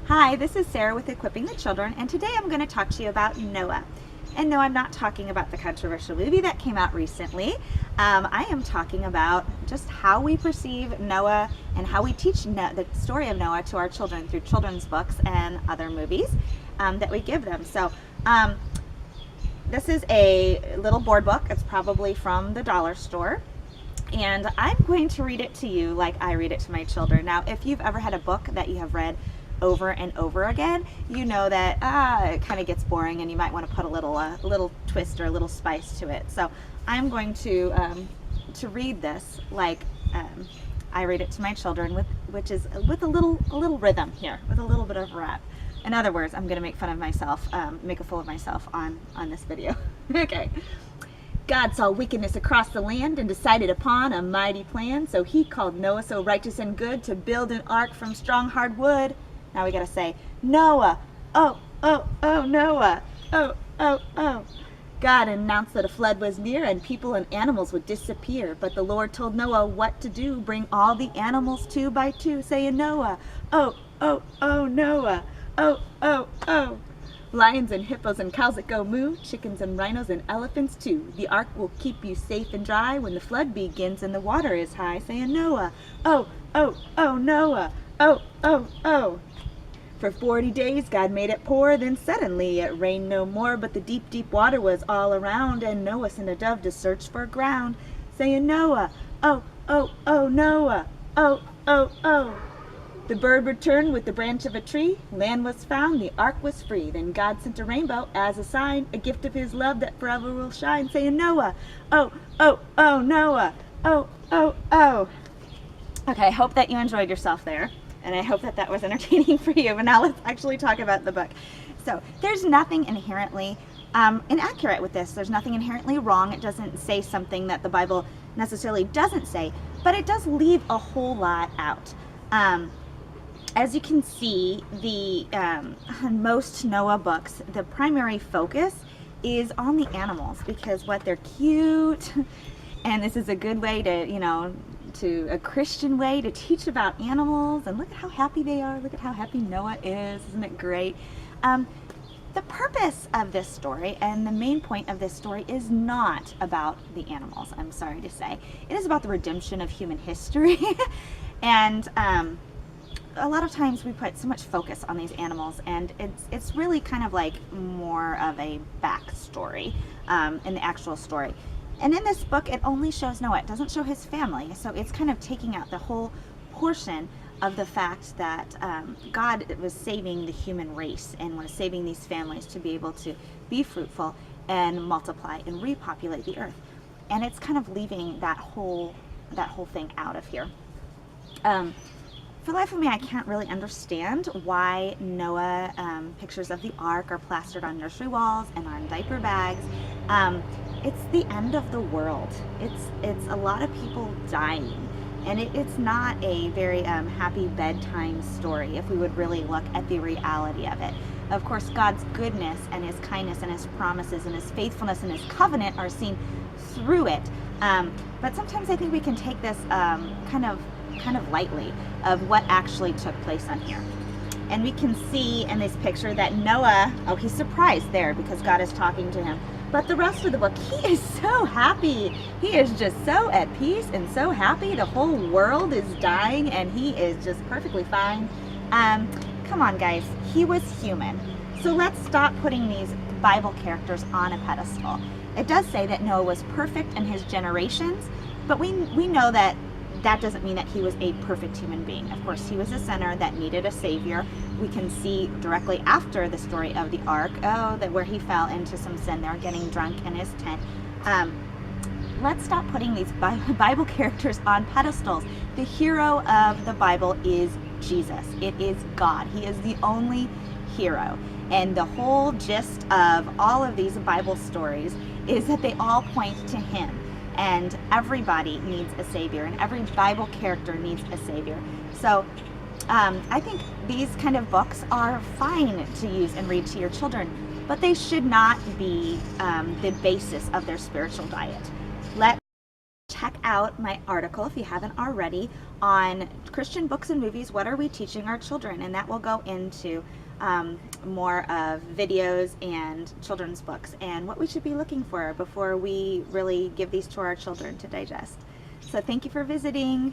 Hi, this is Sarah with Equipping the Children, and today I'm going to talk to you about Noah. And no, I'm not talking about the controversial movie that came out recently. I am talking about just how we perceive Noah and how we teach the story of Noah to our children through children's books and other movies that we give them. So this is a little board book. It's probably from the dollar store. And I'm going to read it to you like I read it to my children. Now, if you've ever had a book that you have read over and over again, you know that it kind of gets boring and you might want to put a little twist or a little spice to it. So I'm going to read this like I read it to my children, with a little rhythm here, with a little bit of rap. In other words, I'm going to make fun of myself, make a fool of myself on this video. Okay. God saw wickedness across the land and decided upon a mighty plan. So he called Noah, so righteous and good, to build an ark from strong hard wood. Now we gotta say, Noah, oh, Noah, oh. God announced that a flood was near and people and animals would disappear. But the Lord told Noah what to do, bring all the animals 2 by 2, saying, Noah, oh, Noah, oh. Lions and hippos and cows that go moo, chickens and rhinos and elephants too. The ark will keep you safe and dry when the flood begins and the water is high, saying, Noah, oh, Noah, oh. For 40 days God made it pour, then suddenly it rained no more, but the deep, deep water was all around, and Noah sent a dove to search for ground, saying, Noah, oh, Noah, oh. The bird returned with the branch of a tree, land was found, the ark was free. Then God sent a rainbow as a sign, a gift of his love that forever will shine, saying, Noah, oh, Noah, oh. Okay, I hope that you enjoyed yourself there. And I hope that was entertaining for you. But now let's actually talk about the book. So there's nothing inherently inaccurate with this. There's nothing inherently wrong. It doesn't say something that the Bible necessarily doesn't say, but it does leave a whole lot out. As you can see, on most Noah books, the primary focus is on the animals because they're cute, and this is a good way to a Christian way to teach about animals. And look at how happy they are. Look at how happy Noah is. Isn't it great? The purpose of this story and the main point of this story is not about the animals, I'm sorry to say. It is about the redemption of human history. And a lot of times we put so much focus on these animals, and it's really kind of like more of a backstory in the actual story. And in this book, it only shows Noah. It doesn't show his family. So it's kind of taking out the whole portion of the fact that God was saving the human race and was saving these families to be able to be fruitful and multiply and repopulate the earth. And it's kind of leaving that whole thing out of here. For the life of me, I can't really understand why Noah pictures of the ark are plastered on nursery walls and on diaper bags. It's the end of the world. It's a lot of people dying, and it's not a very happy bedtime story if we would really look at the reality of it. Of course, God's goodness and his kindness and his promises and his faithfulness and his covenant are seen through it. But sometimes I think we can take this kind of lightly of what actually took place on here. And we can see in this picture that Noah, he's surprised there because God is talking to him. But the rest of the book, he is so happy. He is just so at peace and so happy. The whole world is dying and he is just perfectly fine. Come on, guys. He was human. So let's stop putting these Bible characters on a pedestal. It does say that Noah was perfect in his generations, but we know that doesn't mean that he was a perfect human being. Of course, he was a sinner that needed a savior. We can see directly after the story of the ark, where he fell into some sin there, getting drunk in his tent. Let's stop putting these Bible characters on pedestals. The hero of the Bible is Jesus. It is God. He is the only hero. And the whole gist of all of these Bible stories is that they all point to him. And everybody needs a savior, and every Bible character needs a savior. So I think these kind of books are fine to use and read to your children, but they should not be the basis of their spiritual diet. Let's check out my article, if you haven't already, on Christian books and movies. What are we teaching our children? And that will go into more of videos and children's books and what we should be looking for before we really give these to our children to digest. So thank you for visiting.